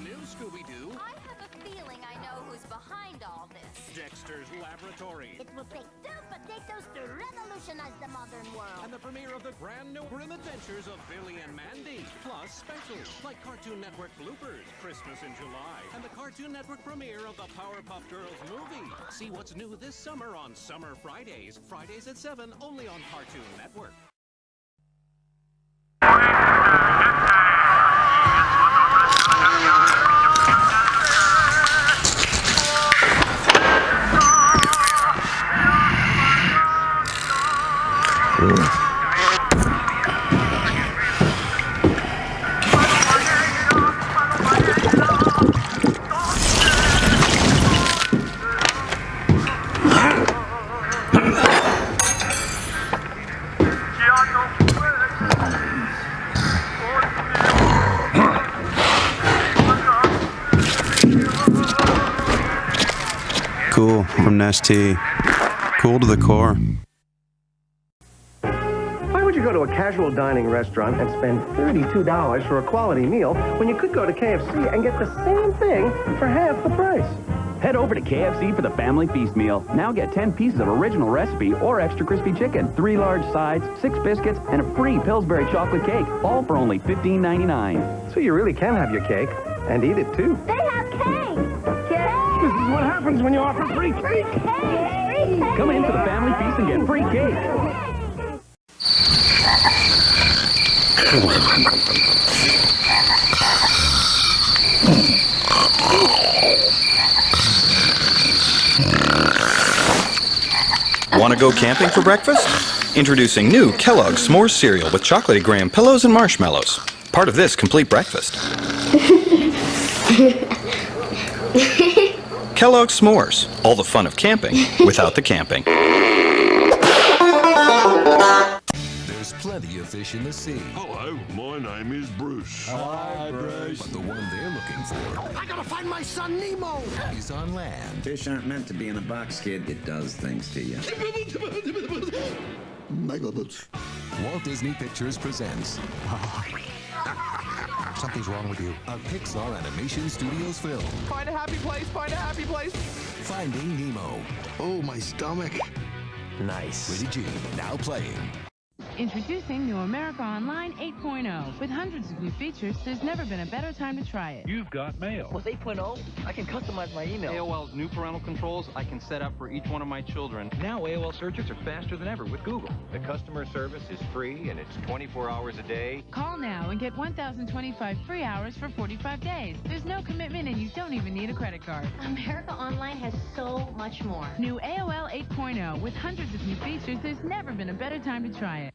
new, Scooby-Doo? I have a feeling I know who's behind all this. Dexter's Laboratory. It will take 2 potatoes to revolutionize the modern world. And the premiere of the brand new Grim Adventures of Billy and Mandy. Plus specials like Cartoon Network bloopers, Christmas in July, and the Cartoon Network premiere of the Powerpuff Girls movie. See what's new this summer on Summer Fridays. Fridays at 7, only on Cartoon Network. Cool from Nestea. Cool to the core. Why would you go to a casual dining restaurant and spend $32 for a quality meal when you could go to KFC and get the same thing for half the price? Head over to KFC for the Family Feast meal. Now get 10 pieces of original recipe or extra crispy chicken, 3 large sides, 6 biscuits, and a free Pillsbury chocolate cake, all for only $15.99. So you really can have your cake and eat it too. They have cake! Cake! This is what happens when you offer free cake! Cake! Come in for the Family Feast and get free cake. Want to go camping for breakfast? Introducing new Kellogg's S'mores cereal with chocolatey graham pillows and marshmallows. Part of this complete breakfast. Kellogg's S'mores. All the fun of camping without the camping. There's plenty of fish in the sea. Hello, my name is Bruce. Hi, Bruce. But the one they're looking for... I gotta find my son, Nemo! ...is on land. Fish aren't meant to be in a box, kid. It does things to you. Walt Disney Pictures presents... Something's wrong with you. A Pixar Animation Studios film. Find a happy place, find a happy place. Finding Nemo. Oh, my stomach. Nice. Rated G, now playing. Introducing New America Online 8.0. With hundreds of new features, there's never been a better time to try it. You've got mail. With 8.0, I can customize my email. AOL's new parental controls I can set up for each one of my children. Now AOL searches are faster than ever with Google. The customer service is free and it's 24 hours a day. Call now and get 1,025 free hours for 45 days. There's no commitment and you don't even need a credit card. America Online has so much more. New AOL 8.0 with hundreds of new features, there's never been a better time to try it.